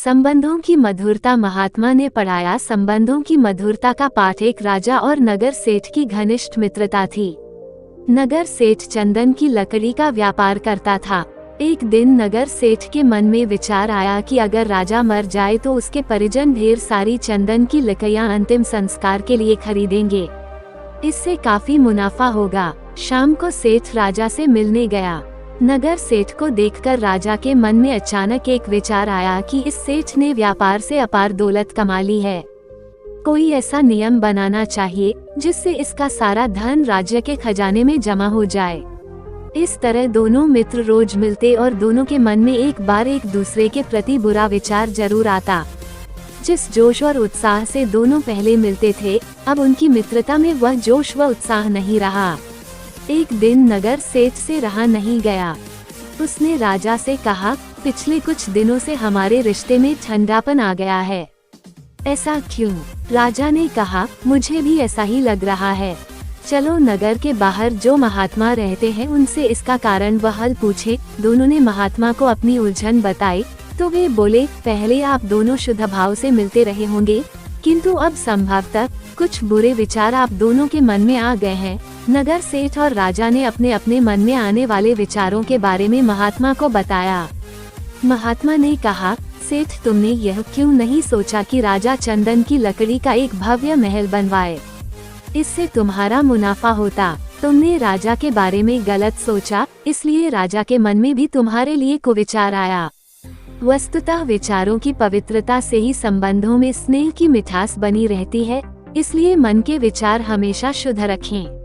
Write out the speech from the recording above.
संबंधों की मधुरता। महात्मा ने पढ़ाया संबंधों की मधुरता का पाठ। एक राजा और नगर सेठ की घनिष्ठ मित्रता थी। नगर सेठ चंदन की लकड़ी का व्यापार करता था। एक दिन नगर सेठ के मन में विचार आया कि अगर राजा मर जाए तो उसके परिजन ढेर सारी चंदन की लकड़ियां अंतिम संस्कार के लिए खरीदेंगे। इससे काफी मुनाफा होगा। शाम को सेठ राजा से मिलने गया। नगर सेठ को देखकर राजा के मन में अचानक एक विचार आया कि इस सेठ ने व्यापार से अपार दौलत कमा ली है। कोई ऐसा नियम बनाना चाहिए जिससे इसका सारा धन राज्य के खजाने में जमा हो जाए। इस तरह दोनों मित्र रोज मिलते और दोनों के मन में एक बार एक दूसरे के प्रति बुरा विचार जरूर आता। जिस जोश और उत्साह से दोनों पहले मिलते थे, अब उनकी मित्रता में वह जोश व उत्साह नहीं रहा। एक दिन नगर सेठ से रहा नहीं गया। उसने राजा से कहा, पिछले कुछ दिनों से हमारे रिश्ते में ठंडापन आ गया है। ऐसा क्यों? राजा ने कहा, मुझे भी ऐसा ही लग रहा है। चलो नगर के बाहर जो महात्मा रहते हैं उनसे इसका कारण व हल पूछे। दोनों ने महात्मा को अपनी उलझन बताई तो वे बोले, पहले आप दोनों शुद्ध भाव से मिलते रहे होंगे, किंतु अब संभवतः कुछ बुरे विचार आप दोनों के मन में आ गए हैं। नगर सेठ और राजा ने अपने अपने मन में आने वाले विचारों के बारे में महात्मा को बताया। महात्मा ने कहा, सेठ तुमने यह क्यों नहीं सोचा कि राजा चंदन की लकड़ी का एक भव्य महल बनवाए? इससे तुम्हारा मुनाफा होता। तुमने राजा के बारे में गलत सोचा, इसलिए राजा के मन में भी तुम्हारे लिए कुविचार आया। वस्तुतः विचारों की पवित्रता से ही संबंधों में स्नेह की मिठास बनी रहती है, इसलिए मन के विचार हमेशा शुद्ध रखें।